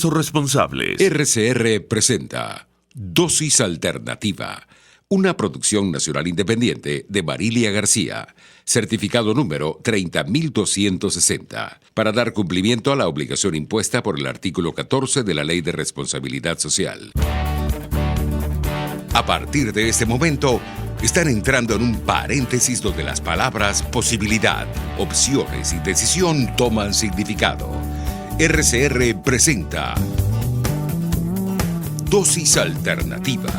Responsables. RCR presenta Dosis Alternativa, una producción nacional independiente de Marilia García, certificado número 30.260, para dar cumplimiento a la obligación impuesta por el artículo 14 de la Ley de Responsabilidad Social. A partir de este momento, están entrando en un paréntesis donde las palabras posibilidad, opciones y decisión toman significado. RCR presenta Dosis Alternativa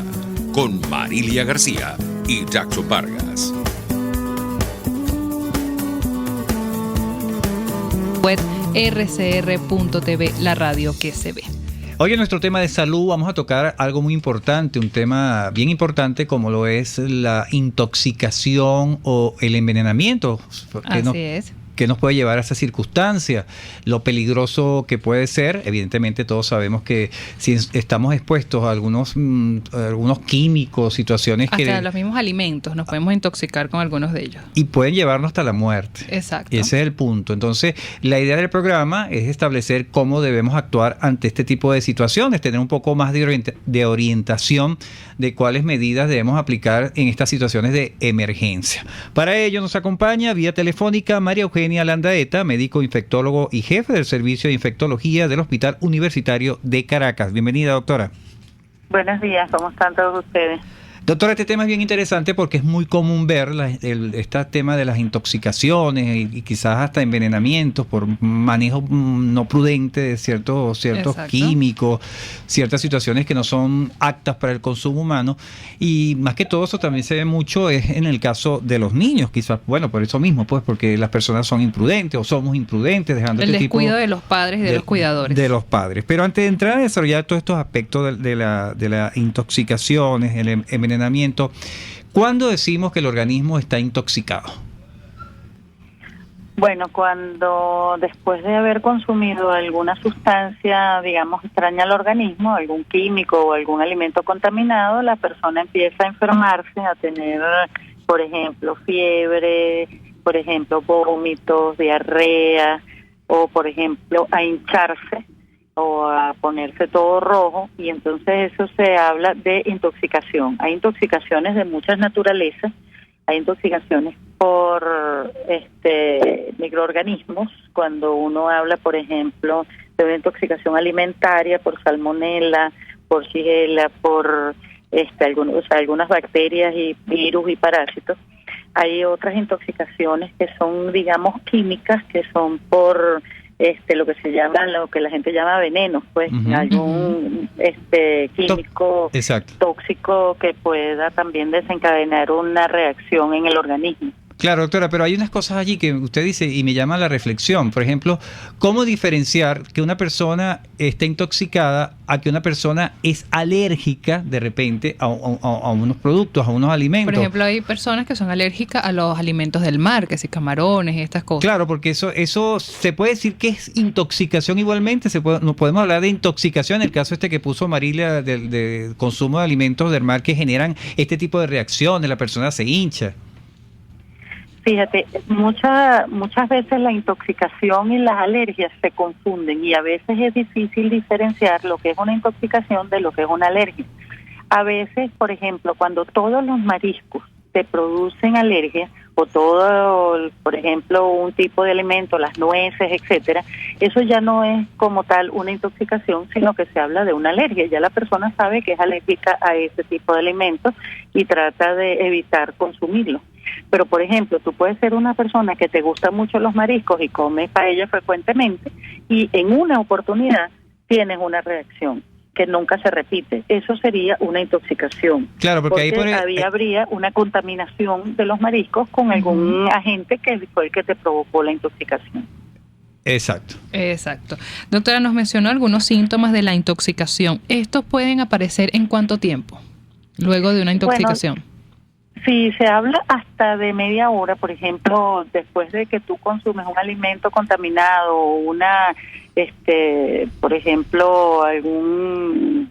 con Marilia García y Jackson Vargas. Web rcr.tv, la radio que se ve. Hoy en nuestro tema de salud vamos a tocar algo muy importante, un tema bien importante como lo es la intoxicación o el envenenamiento. Así es. ¿Qué nos puede llevar a esa circunstancia? Lo peligroso que puede ser. Evidentemente todos sabemos que si estamos expuestos a algunos químicos, situaciones que... Hasta los mismos alimentos, nos podemos intoxicar con algunos de ellos. Y pueden llevarnos hasta la muerte. Exacto. Y ese es el punto. Entonces, la idea del programa es establecer cómo debemos actuar ante este tipo de situaciones, tener un poco más de orientación de cuáles medidas debemos aplicar en estas situaciones de emergencia. Para ello nos acompaña vía telefónica María Eugenia Landaeta, médico infectólogo y jefe del Servicio de Infectología del Hospital Universitario de Caracas. Bienvenida, doctora. Buenos días, ¿cómo están todos ustedes? Doctora, este tema es bien interesante porque es muy común ver este tema de las intoxicaciones y quizás hasta envenenamientos por manejo no prudente de ciertos químicos, ciertas situaciones que no son aptas para el consumo humano. Y más que todo eso también se ve mucho es en el caso de los niños, quizás, bueno, por eso mismo, pues porque las personas son imprudentes o somos imprudentes dejando el descuido de los padres y de los cuidadores. De los padres. Pero antes de entrar a desarrollar todos estos aspectos de la intoxicaciones, el envenenamiento, ¿cuándo decimos que el organismo está intoxicado? Bueno, cuando después de haber consumido alguna sustancia, digamos, extraña al organismo, algún químico o algún alimento contaminado, la persona empieza a enfermarse, a tener, por ejemplo, fiebre, por ejemplo, vómitos, diarrea, o por ejemplo, a hincharse o a ponerse todo rojo, y entonces eso se habla de intoxicación. Hay intoxicaciones de muchas naturalezas, hay intoxicaciones por microorganismos, cuando uno habla, por ejemplo, de una intoxicación alimentaria por salmonela, por shigella, por algunas bacterias y virus y parásitos. Hay otras intoxicaciones que son, digamos, químicas, que son por lo que la gente llama venenos, pues, algún químico tóxico que pueda también desencadenar una reacción en el organismo. Claro, doctora, pero hay unas cosas allí que usted dice y me llama la reflexión. Por ejemplo, ¿cómo diferenciar que una persona está intoxicada a que una persona es alérgica de repente a unos productos, a unos alimentos? Por ejemplo, hay personas que son alérgicas a los alimentos del mar, que si camarones y estas cosas. Claro, porque eso se puede decir que es intoxicación igualmente. No podemos hablar de intoxicación en el caso que puso Marilia del consumo de alimentos del mar que generan este tipo de reacciones, la persona se hincha. Fíjate, muchas veces la intoxicación y las alergias se confunden y a veces es difícil diferenciar lo que es una intoxicación de lo que es una alergia. A veces, por ejemplo, cuando todos los mariscos te producen alergia o todo, por ejemplo, un tipo de alimento, las nueces, etcétera, eso ya no es como tal una intoxicación, sino que se habla de una alergia. Ya la persona sabe que es alérgica a ese tipo de alimentos y trata de evitar consumirlo. Pero, por ejemplo, tú puedes ser una persona que te gustan mucho los mariscos y comes paella frecuentemente y en una oportunidad tienes una reacción que nunca se repite. Eso sería una intoxicación. Claro, porque ahí habría una contaminación de los mariscos con algún agente que fue el que te provocó la intoxicación. Exacto. Doctora, nos mencionó algunos síntomas de la intoxicación. ¿Estos pueden aparecer en cuánto tiempo luego de una intoxicación? Bueno, si se habla hasta de media hora, por ejemplo, después de que tú consumes un alimento contaminado o por ejemplo, algún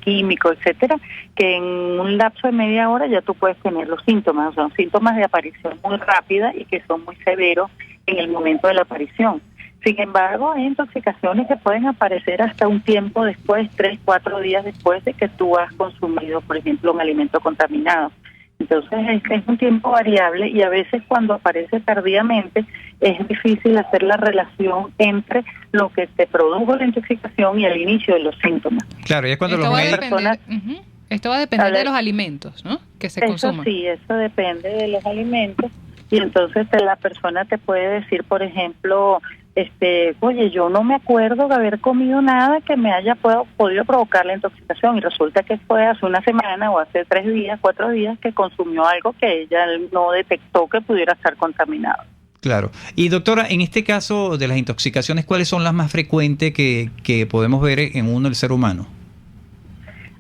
químico, etcétera, que en un lapso de media hora ya tú puedes tener los síntomas. Son síntomas de aparición muy rápida y que son muy severos en el momento de la aparición. Sin embargo, hay intoxicaciones que pueden aparecer hasta un tiempo después, 3, 4 días después de que tú has consumido, por ejemplo, un alimento contaminado. Entonces, es un tiempo variable y a veces cuando aparece tardíamente es difícil hacer la relación entre lo que te produjo la intoxicación y el inicio de los síntomas. Claro, y es cuando Esto los va a médicos... depender, esto va a depender de los alimentos, ¿no?, que se consuman. Sí, eso depende de los alimentos y entonces la persona te puede decir, por ejemplo, oye, yo no me acuerdo de haber comido nada que me haya podido provocar la intoxicación y resulta que fue hace una semana o hace 3 días, 4 días que consumió algo que ella no detectó que pudiera estar contaminado. Claro. Y doctora, en este caso de las intoxicaciones, ¿cuáles son las más frecuentes que podemos ver en uno, el ser humano?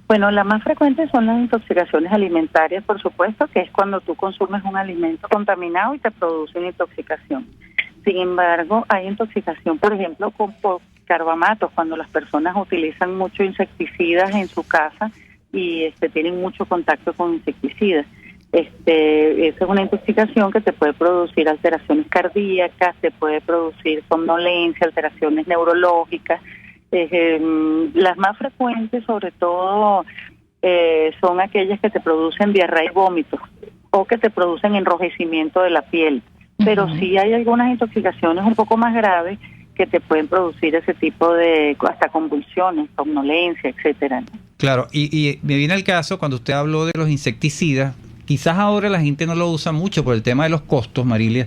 Bueno, las más frecuentes son las intoxicaciones alimentarias, por supuesto, que es cuando tú consumes un alimento contaminado y te produce una intoxicación. Sin embargo, hay intoxicación, por ejemplo, por carbamatos, cuando las personas utilizan mucho insecticidas en su casa y tienen mucho contacto con insecticidas. Esa es una intoxicación que te puede producir alteraciones cardíacas, te puede producir somnolencia, alteraciones neurológicas. Las más frecuentes, sobre todo, son aquellas que te producen diarrea y vómitos o que te producen enrojecimiento de la piel. Pero sí hay algunas intoxicaciones un poco más graves que te pueden producir ese tipo de hasta convulsiones, somnolencia, etcétera, ¿no? Claro, y me viene el caso cuando usted habló de los insecticidas. Quizás ahora la gente no lo usa mucho por el tema de los costos, Marilia,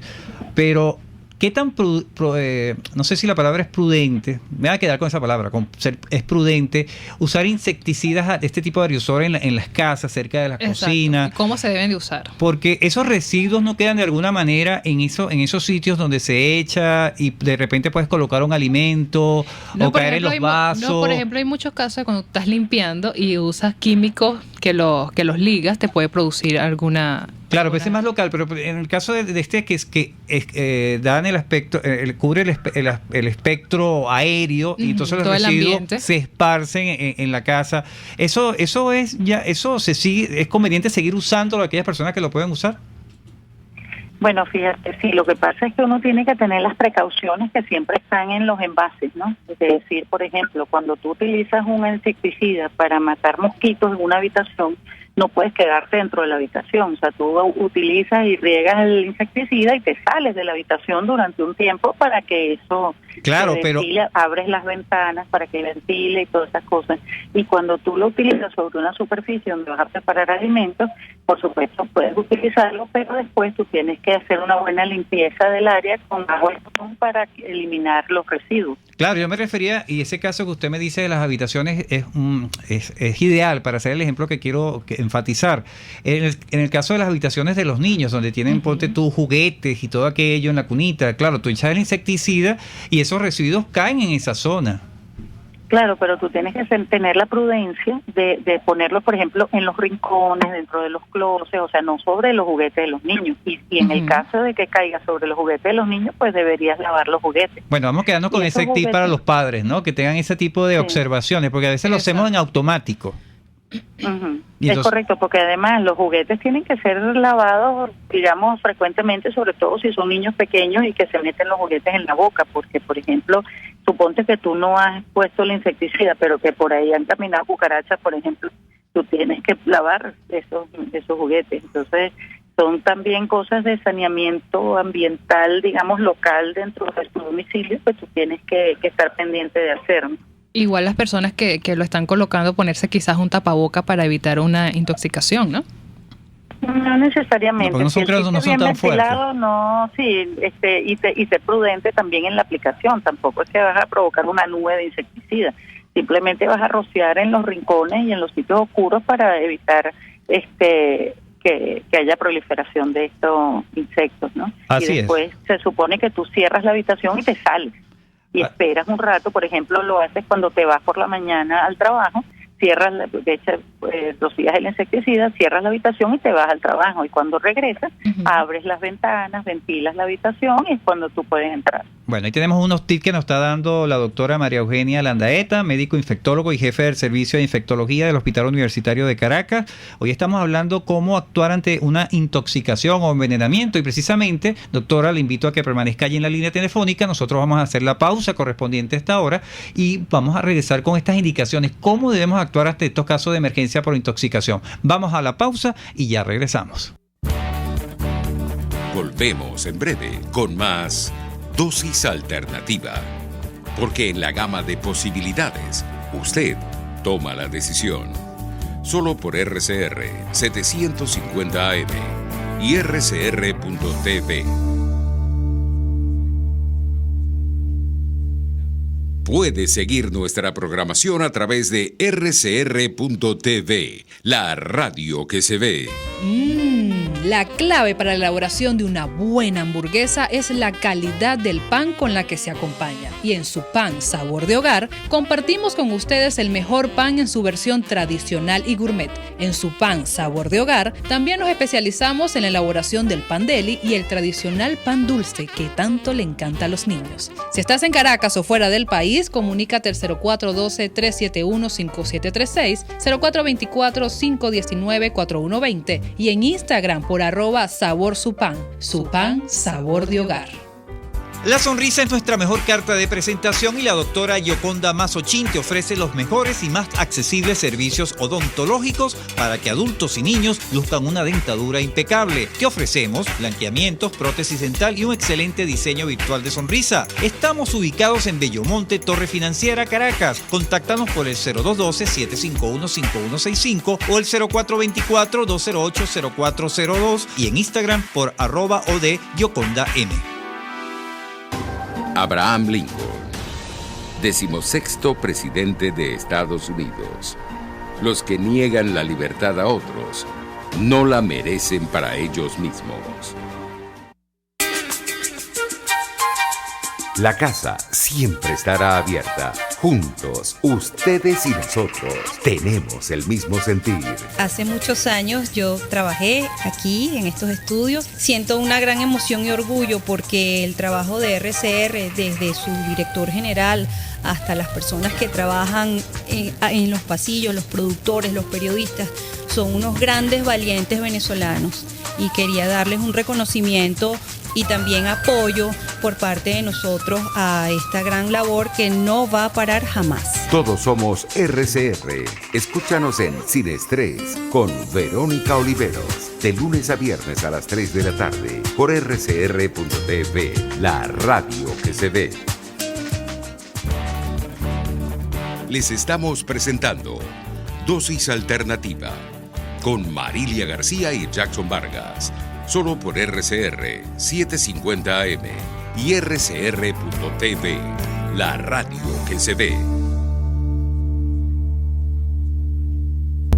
pero ¿qué tan, no sé si la palabra es prudente, me voy a quedar con esa palabra, es prudente usar insecticidas de este tipo de aerosoles en las casas, cerca de las cocinas? ¿Y cómo se deben de usar? Porque esos residuos no quedan de alguna manera en esos sitios donde se echa y de repente puedes colocar un alimento o caer en los vasos. No, por ejemplo, hay muchos casos cuando estás limpiando y usas químicos que los ligas, te puede producir alguna... Claro, pero ese es más local, pero en el caso de este que dan el aspecto, cubre el espectro aéreo y entonces los residuos se esparcen en la casa. Eso se sigue, es conveniente seguir usándolo a aquellas personas que lo pueden usar. Bueno, fíjate, sí, lo que pasa es que uno tiene que tener las precauciones que siempre están en los envases, ¿no? Es decir, por ejemplo, cuando tú utilizas un insecticida para matar mosquitos en una habitación, no puedes quedarte dentro de la habitación. O sea, tú utilizas y riegas el insecticida y te sales de la habitación durante un tiempo para que eso se ventile, abres las ventanas para que ventile y todas esas cosas. Y cuando tú lo utilizas sobre una superficie donde vas a preparar alimentos, por supuesto puedes utilizarlo, pero después tú tienes que hacer una buena limpieza del área con agua y jabón para eliminar los residuos. Claro, yo me refería, y ese caso que usted me dice de las habitaciones es ideal para hacer el ejemplo que quiero enfatizar. En el caso de las habitaciones de los niños, donde tienen, ponte tus juguetes y todo aquello en la cunita, claro, tú echas el insecticida y esos residuos caen en esa zona. Claro, pero tú tienes que tener la prudencia de ponerlo, por ejemplo, en los rincones, dentro de los closets, o sea, no sobre los juguetes de los niños. Y en el caso de que caiga sobre los juguetes de los niños, pues deberías lavar los juguetes. Bueno, vamos quedando con ese tip para los padres, ¿no? Que tengan ese tipo de observaciones, porque a veces lo hacemos en automático. Es correcto, porque además los juguetes tienen que ser lavados, digamos, frecuentemente, sobre todo si son niños pequeños y que se meten los juguetes en la boca, porque, por ejemplo, suponte que tú no has puesto el insecticida, pero que por ahí han caminado cucarachas, por ejemplo, tú tienes que lavar esos juguetes. Entonces, son también cosas de saneamiento ambiental, digamos, local dentro de tu domicilio, pues tú tienes que estar pendiente de hacer, ¿no? Igual las personas que lo están colocando, ponerse quizás un tapaboca para evitar una intoxicación, ¿no? No necesariamente. No, si no son tan fuertes. No, sí, y ser prudente también en la aplicación. Tampoco es que vas a provocar una nube de insecticida. Simplemente vas a rociar en los rincones y en los sitios oscuros para evitar que haya proliferación de estos insectos, ¿no? Así y después se supone que tú cierras la habitación y te sales. Y esperas un rato, por ejemplo, lo haces cuando te vas por la mañana al trabajo, rocías el insecticida, cierras la habitación y te vas al trabajo. Y cuando regresas, abres las ventanas, ventilas la habitación y es cuando tú puedes entrar. Bueno, ahí tenemos unos tips que nos está dando la doctora María Eugenia Landaeta, médico infectólogo y jefe del servicio de infectología del Hospital Universitario de Caracas. Hoy estamos hablando cómo actuar ante una intoxicación o envenenamiento y precisamente, doctora, le invito a que permanezca allí en la línea telefónica. Nosotros vamos a hacer la pausa correspondiente a esta hora y vamos a regresar con estas indicaciones, cómo debemos actuar ante estos casos de emergencia por intoxicación. Vamos a la pausa y ya regresamos. Volvemos en breve con más Dosis Alternativa, porque en la gama de posibilidades, usted toma la decisión. Solo por RCR 750 AM y rcr.tv. Puede seguir nuestra programación a través de rcr.tv, la radio que se ve. La clave para la elaboración de una buena hamburguesa es la calidad del pan con la que se acompaña. Y en su pan Sabor de Hogar, compartimos con ustedes el mejor pan en su versión tradicional y gourmet. En su pan Sabor de Hogar, también nos especializamos en la elaboración del pan deli y el tradicional pan dulce que tanto le encanta a los niños. Si estás en Caracas o fuera del país, comunícate al 0412-371-5736, 0424-519-4120 y en Instagram por @sabor su pan sabor de hogar. La sonrisa es nuestra mejor carta de presentación y la doctora Yoconda Mazzochín te ofrece los mejores y más accesibles servicios odontológicos para que adultos y niños luzcan una dentadura impecable. Te ofrecemos blanqueamientos, prótesis dental y un excelente diseño virtual de sonrisa. Estamos ubicados en Bellomonte, Torre Financiera, Caracas. Contáctanos por el 0212-751-5165 o el 0424-208-0402 y en Instagram por @od_YocondaM. Abraham Lincoln, 16º presidente de Estados Unidos. Los que niegan la libertad a otros no la merecen para ellos mismos. La casa siempre estará abierta. Juntos, ustedes y nosotros, tenemos el mismo sentir. Hace muchos años yo trabajé aquí en estos estudios. Siento una gran emoción y orgullo porque el trabajo de RCR, desde su director general hasta las personas que trabajan en los pasillos, los productores, los periodistas, son unos grandes valientes venezolanos y quería darles un reconocimiento y también apoyo por parte de nosotros a esta gran labor que no va a parar jamás. Todos somos RCR. Escúchanos en Sin Estrés con Verónica Oliveros, de lunes a viernes a las 3 de la tarde por rcr.tv, la radio que se ve. Les estamos presentando Dosis Alternativa con Marilia García y Jackson Vargas. Solo por RCR 750 AM y rcr.tv, la radio que se ve.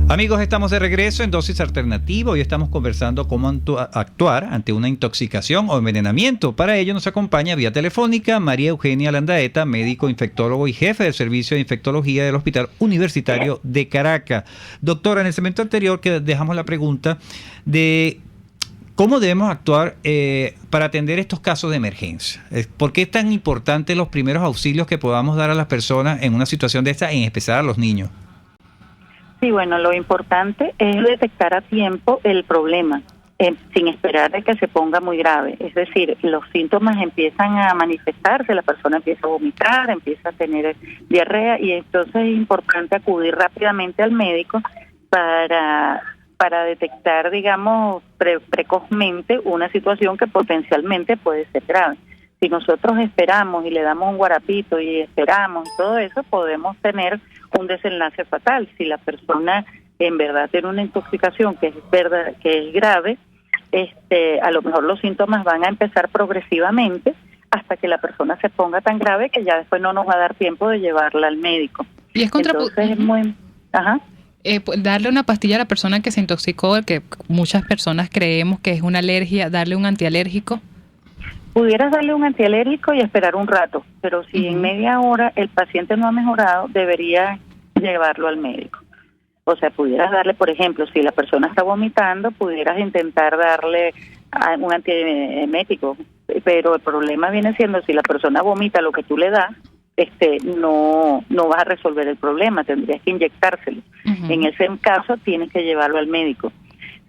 Amigos, estamos de regreso en Dosis Alternativa. Hoy estamos conversando cómo actuar ante una intoxicación o envenenamiento. Para ello nos acompaña vía telefónica María Eugenia Landaeta, médico infectólogo y jefe del servicio de infectología del Hospital Universitario de Caracas. Doctora, en el segmento anterior que dejamos la pregunta de ¿cómo debemos actuar para atender estos casos de emergencia? ¿Por qué es tan importante los primeros auxilios que podamos dar a las personas en una situación de esta, en especial a los niños? Sí, bueno, lo importante es detectar a tiempo el problema, sin esperar a que se ponga muy grave. Es decir, los síntomas empiezan a manifestarse, la persona empieza a vomitar, empieza a tener diarrea y entonces es importante acudir rápidamente al médico para detectar, digamos, precozmente una situación que potencialmente puede ser grave. Si nosotros esperamos y le damos un guarapito y esperamos y todo eso, podemos tener un desenlace fatal. Si la persona en verdad tiene una intoxicación que es grave, a lo mejor los síntomas van a empezar progresivamente hasta que la persona se ponga tan grave que ya después no nos va a dar tiempo de llevarla al médico. Y es Entonces es muy... Ajá. Darle una pastilla a la persona que se intoxicó, que muchas personas creemos que es una alergia, darle un antialérgico. Pudieras darle un antialérgico y esperar un rato, pero si en media hora el paciente no ha mejorado, debería llevarlo al médico. O sea, pudieras darle, por ejemplo, si la persona está vomitando, pudieras intentar darle un antiemético, pero el problema viene siendo si la persona vomita lo que tú le das, no vas a resolver el problema, tendrías que inyectárselo. En ese caso tienes que llevarlo al médico.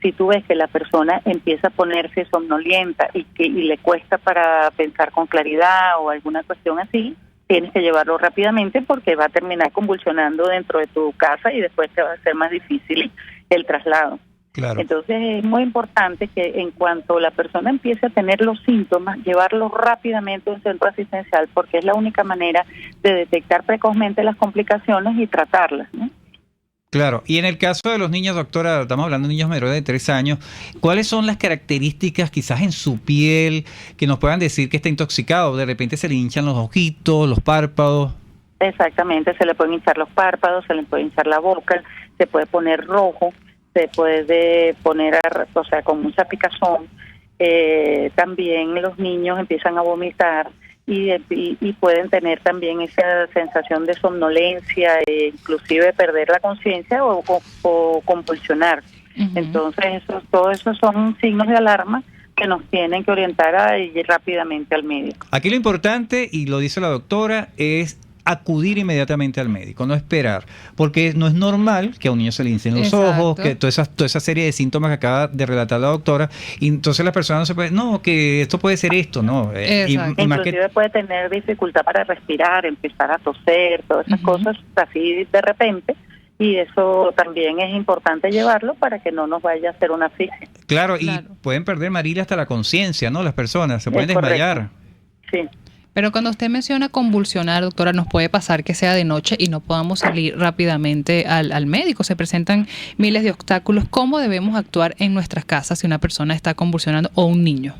Si tú ves que la persona empieza a ponerse somnolienta y le cuesta para pensar con claridad o alguna cuestión así, tienes que llevarlo rápidamente porque va a terminar convulsionando dentro de tu casa y después te va a ser más difícil el traslado. Claro. Entonces es muy importante que en cuanto la persona empiece a tener los síntomas, llevarlo rápidamente a un centro asistencial porque es la única manera de detectar precozmente las complicaciones y tratarlas, ¿no? Claro, y en el caso de los niños, doctora, estamos hablando de niños menores de 3 años, ¿cuáles son las características quizás en su piel que nos puedan decir que está intoxicado? De repente se le hinchan los ojitos, los párpados. Exactamente, se le pueden hinchar los párpados, se le puede hinchar la boca, se puede poner rojo, se puede poner, con mucha picazón. También los niños empiezan a vomitar y pueden tener también esa sensación de somnolencia, inclusive perder la conciencia o convulsionar. Entonces, todos esos son signos de alarma que nos tienen que orientar a ir rápidamente al médico. Aquí lo importante, y lo dice la doctora, es acudir inmediatamente al médico, no esperar, porque no es normal que a un niño se le hincen los ojos, que toda esa serie de síntomas que acaba de relatar la doctora, y entonces la persona no se puede, no, que esto puede ser esto, ¿no? Y más inclusive puede tener dificultad para respirar, empezar a toser, todas esas cosas así de repente, y eso también es importante llevarlo para que no nos vaya a hacer una asfixia. Claro, y pueden perder, Marilia, hasta la conciencia, ¿no? Las personas se pueden desmayar. Sí. Pero cuando usted menciona convulsionar, doctora, nos puede pasar que sea de noche y no podamos salir rápidamente al médico. Se presentan miles de obstáculos. ¿Cómo debemos actuar en nuestras casas si una persona está convulsionando o un niño?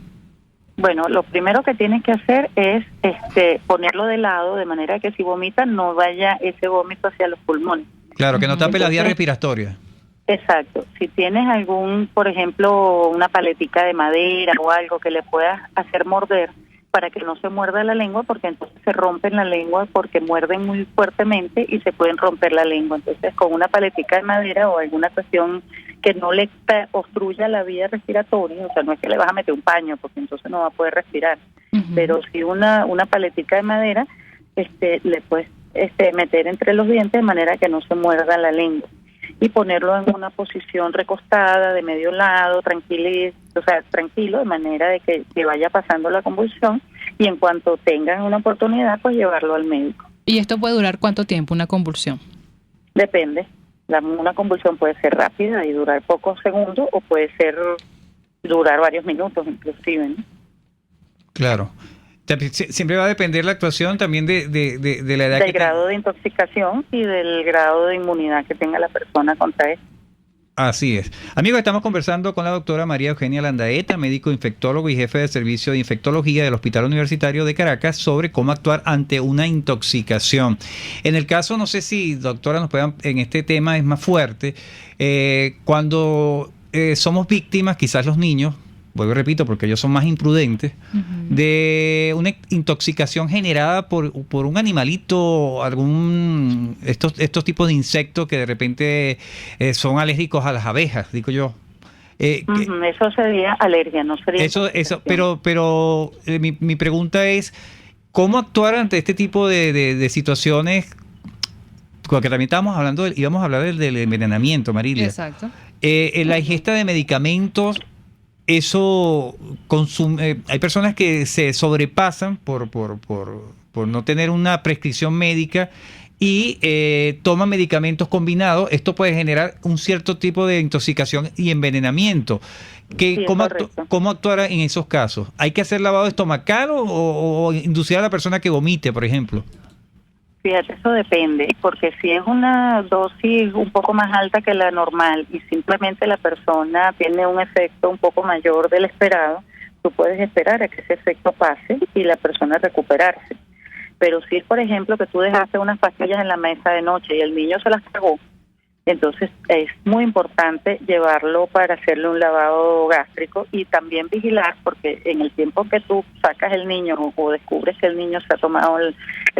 Bueno, lo primero que tienes que hacer es ponerlo de lado, de manera que si vomita no vaya ese vómito hacia los pulmones. Claro, que no tape las vías respiratorias. Exacto. Si tienes por ejemplo, una paletica de madera o algo que le puedas hacer morder, para que no se muerda la lengua, porque entonces se rompen la lengua porque muerden muy fuertemente y se pueden romper la lengua. Entonces, con una paletica de madera o alguna cuestión que no le obstruya la vía respiratoria, o sea, no es que le vas a meter un paño, porque entonces no va a poder respirar, pero si una paletica de madera, le puedes meter entre los dientes de manera que no se muerda la lengua. Y ponerlo en una posición recostada, de medio lado, tranquilo, de manera de que vaya pasando la convulsión, y en cuanto tengan una oportunidad, pues llevarlo al médico. ¿Y esto puede durar cuánto tiempo, una convulsión? Depende. Una convulsión puede ser rápida y durar pocos segundos, o puede durar varios minutos inclusive, ¿no? Claro. Siempre va a depender la actuación también de la edad. Del grado de intoxicación y del grado de inmunidad que tenga la persona contra esto. Así es. Amigos, estamos conversando con la doctora María Eugenia Landaeta, médico infectólogo y jefe de servicio de infectología del Hospital Universitario de Caracas, sobre cómo actuar ante una intoxicación. En el caso, no sé si, doctora, nos puedan, en este tema es más fuerte, cuando somos víctimas, quizás los niños, vuelvo y repito, porque ellos son más imprudentes, de una intoxicación generada por un animalito, estos tipos de insectos que de repente son alérgicos a las abejas, digo yo. Eso sería alergia, no sería eso. Pero mi pregunta es, ¿cómo actuar ante este tipo de situaciones? Porque también íbamos a hablar del envenenamiento, Marilia. Exacto. La ingesta de medicamentos. Eso hay personas que se sobrepasan por no tener una prescripción médica y toman medicamentos combinados. Esto puede generar un cierto tipo de intoxicación y envenenamiento. ¿Cómo actuar en esos casos? ¿Hay que hacer lavado estomacal o inducir a la persona que vomite, por ejemplo? Fíjate, eso depende, porque si es una dosis un poco más alta que la normal y simplemente la persona tiene un efecto un poco mayor del esperado, tú puedes esperar a que ese efecto pase y la persona recuperarse. Pero si es, por ejemplo, que tú dejaste unas pastillas en la mesa de noche y el niño se las tragó, entonces es muy importante llevarlo para hacerle un lavado gástrico y también vigilar, porque en el tiempo que tú sacas el niño o descubres que el niño se ha tomado el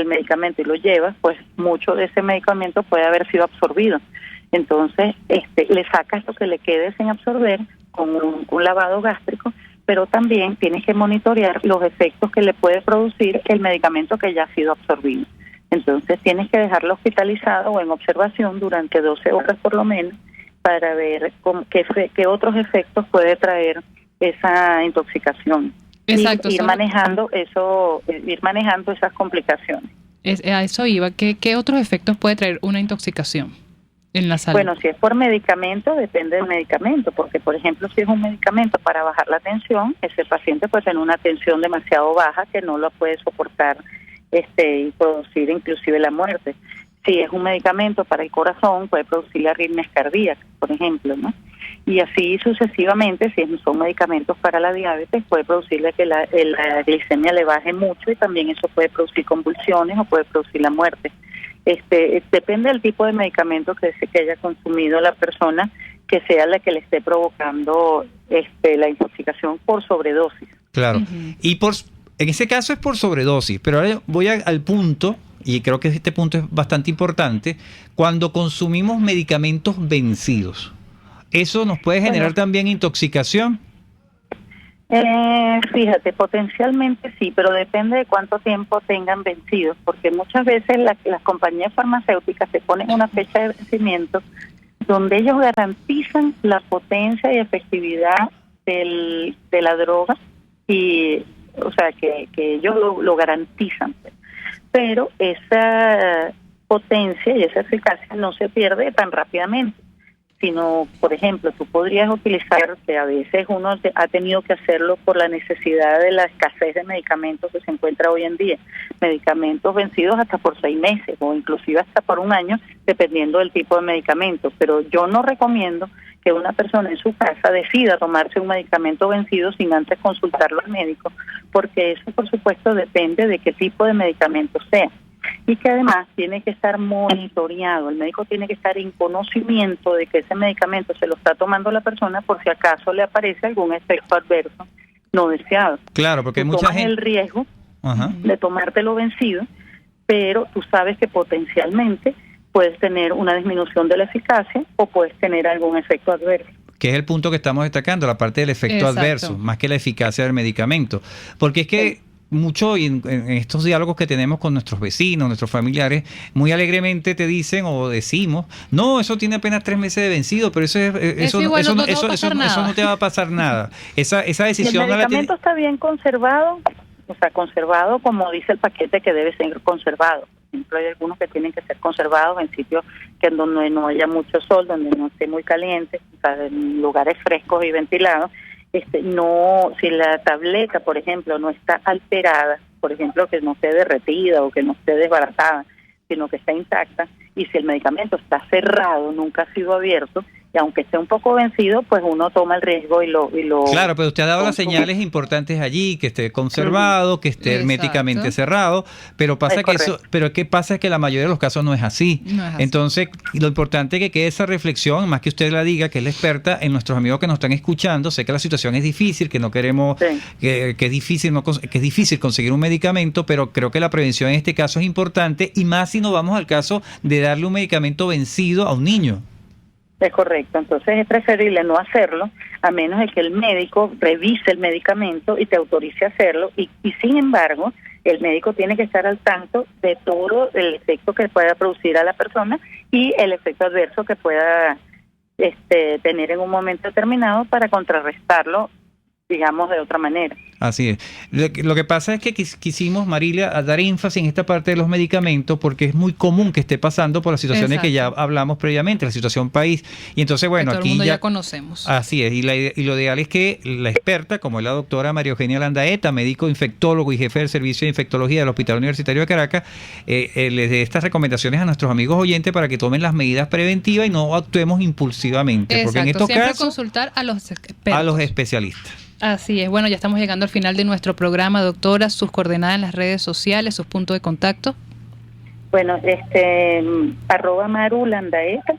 medicamento y lo llevas, pues mucho de ese medicamento puede haber sido absorbido. Entonces le sacas lo que le quede sin absorber con un lavado gástrico pero también tienes que monitorear los efectos que le puede producir el medicamento que ya ha sido absorbido. Entonces tienes que dejarlo hospitalizado o en observación durante 12 horas por lo menos para ver qué otros efectos puede traer esa intoxicación. Exacto, ir manejando esas complicaciones. A eso iba. ¿Qué otros efectos puede traer una intoxicación en la salud? Bueno, si es por medicamento, depende del medicamento, porque por ejemplo, si es un medicamento para bajar la tensión, ese paciente puede tener una tensión demasiado baja que no lo puede soportar y producir inclusive la muerte. Si es un medicamento para el corazón, puede producir arritmias cardíacas, por ejemplo, ¿no? Y así sucesivamente, si son medicamentos para la diabetes, puede producirle que la glicemia le baje mucho y también eso puede producir convulsiones o puede producir la muerte. Depende del tipo de medicamento que haya consumido la persona, que sea la que le esté provocando la intoxicación por sobredosis. Claro. Y en ese caso es por sobredosis, pero ahora voy al punto, y creo que este punto es bastante importante, cuando consumimos medicamentos vencidos. ¿Eso nos puede generar también intoxicación? Fíjate, potencialmente sí, pero depende de cuánto tiempo tengan vencidos, porque muchas veces las compañías farmacéuticas se ponen una fecha de vencimiento donde ellos garantizan la potencia y efectividad de la droga, y o sea que ellos lo garantizan, pero esa potencia y esa eficacia no se pierde tan rápidamente, sino, por ejemplo, tú podrías utilizar, que a veces uno ha tenido que hacerlo por la necesidad de la escasez de medicamentos que se encuentra hoy en día, medicamentos vencidos hasta por 6 meses o inclusive hasta por 1 año, dependiendo del tipo de medicamento. Pero yo no recomiendo que una persona en su casa decida tomarse un medicamento vencido sin antes consultarlo al médico, porque eso, por supuesto, depende de qué tipo de medicamento sea. Y que además tiene que estar monitoreado, el médico tiene que estar en conocimiento de que ese medicamento se lo está tomando la persona por si acaso le aparece algún efecto adverso no deseado. Claro, porque hay mucha gente... el riesgo de tomártelo vencido, pero tú sabes que potencialmente puedes tener una disminución de la eficacia o puedes tener algún efecto adverso. Que es el punto que estamos destacando, la parte del efecto adverso, más que la eficacia del medicamento. Porque es que mucho en estos diálogos que tenemos con nuestros vecinos, nuestros familiares, muy alegremente te dicen o decimos, no, eso tiene apenas 3 meses de vencido, pero eso no te va a pasar nada. Esa decisión... ¿Y el medicamento está bien conservado? O sea, conservado como dice el paquete que debe ser conservado. Por ejemplo, hay algunos que tienen que ser conservados en sitios donde no haya mucho sol, donde no esté muy caliente, o sea, en lugares frescos y ventilados. No, si la tableta, por ejemplo, no está alterada, por ejemplo, que no esté derretida o que no esté desbaratada, sino que está intacta, y si el medicamento está cerrado, nunca ha sido abierto, y aunque esté un poco vencido, pues uno toma el riesgo y lo Claro, pero usted ha dado las señales importantes allí, que esté conservado, que esté herméticamente cerrado, pero ¿qué pasa? Es que la mayoría de los casos no es así. Entonces, lo importante es que quede esa reflexión, más que usted la diga, que es la experta, en nuestros amigos que nos están escuchando. Sé que la situación es difícil, que no queremos, que es difícil conseguir un medicamento, pero creo que la prevención en este caso es importante, y más si nos vamos al caso de darle un medicamento vencido a un niño. Es correcto, entonces es preferible no hacerlo a menos de que el médico revise el medicamento y te autorice a hacerlo, y sin embargo el médico tiene que estar al tanto de todo el efecto que pueda producir a la persona y el efecto adverso que pueda tener en un momento determinado para contrarrestarlo, digamos, de otra manera. Así es. Lo que pasa es que quisimos, Marilia, a dar énfasis en esta parte de los medicamentos porque es muy común que esté pasando por las situaciones que ya hablamos previamente, la situación país. Y entonces, bueno, todo aquí el mundo ya conocemos. Así es. Y lo ideal es que la experta, como es la doctora María Eugenia Landaeta, médico infectólogo y jefe del servicio de infectología del Hospital Universitario de Caracas, les dé estas recomendaciones a nuestros amigos oyentes para que tomen las medidas preventivas y no actuemos impulsivamente. Exacto. Porque en estos Siempre casos, consultar a los expertos. A los especialistas. Así es. Bueno, ya estamos llegando al final de nuestro programa, doctora. Sus coordenadas en las redes sociales, sus puntos de contacto. Bueno, @Maru Landaeta,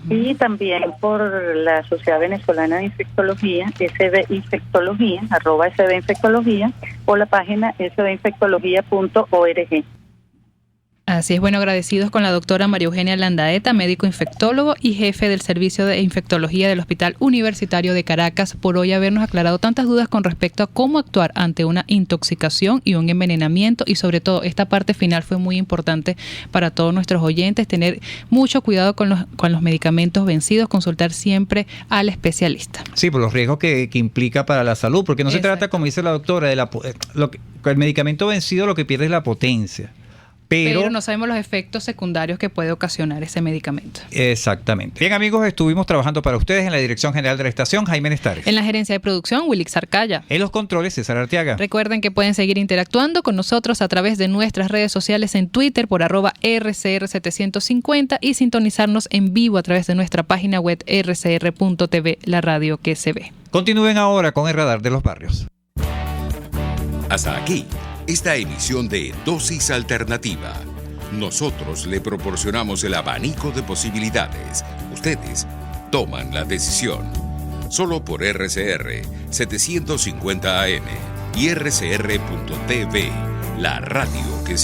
y también por la Sociedad Venezolana de Infectología, SB Infectología, @SB Infectología, o la página sbinfectología.org. Así es, bueno, agradecidos con la doctora María Eugenia Landaeta, médico infectólogo y jefe del Servicio de Infectología del Hospital Universitario de Caracas, por hoy habernos aclarado tantas dudas con respecto a cómo actuar ante una intoxicación y un envenenamiento, y sobre todo esta parte final fue muy importante para todos nuestros oyentes, tener mucho cuidado con los medicamentos vencidos, consultar siempre al especialista. Sí, por los riesgos que implica para la salud, porque no se trata, como dice la doctora, el medicamento vencido lo que pierde es la potencia. Pero no sabemos los efectos secundarios que puede ocasionar ese medicamento. Exactamente. Bien, amigos, estuvimos trabajando para ustedes en la dirección general de la estación, Jaime Nestares. En la gerencia de producción, Wilix Arcaya. En los controles, César Arteaga. Recuerden que pueden seguir interactuando con nosotros a través de nuestras redes sociales en Twitter por @RCR750 y sintonizarnos en vivo a través de nuestra página web rcr.tv, la radio que se ve. Continúen ahora con el Radar de los Barrios. Hasta aquí esta emisión de Dosis Alternativa. Nosotros le proporcionamos el abanico de posibilidades. Ustedes toman la decisión. Solo por RCR 750 AM y RCR.tv, la radio